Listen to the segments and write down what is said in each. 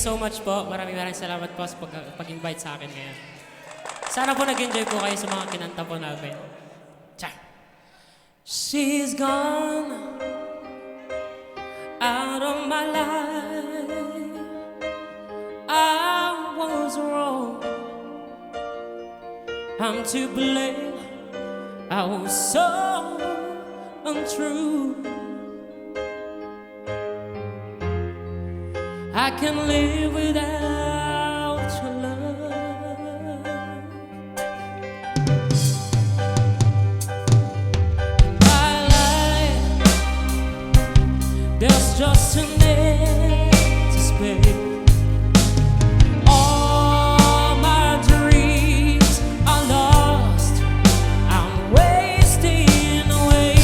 so much po. Maraming salamat po sa pag-invite sa akin ngayon. Sana po nag-enjoy po kayo sa mga kinanta po namin. Char! She's gone out of my life. I was wrong. I'm to blame. I was so untrue. I can't live without your love. My life, there's just an empty space. All my dreams are lost. I'm wasting away.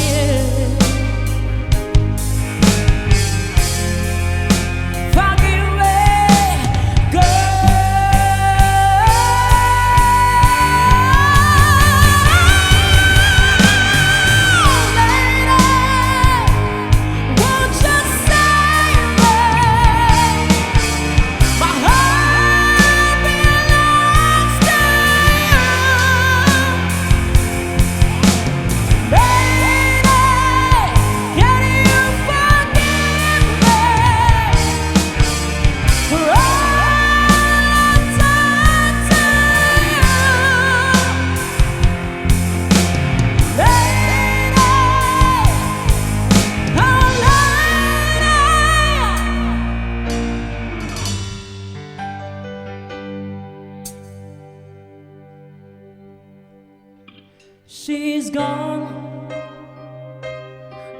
She's gone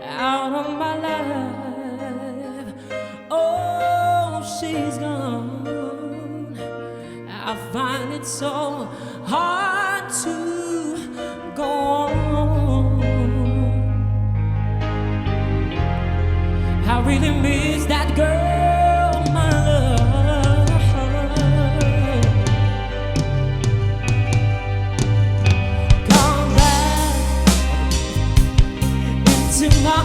out of my life. Oh, she's gone. I find it so hard to go on. I really miss that girl, my love. Come back into my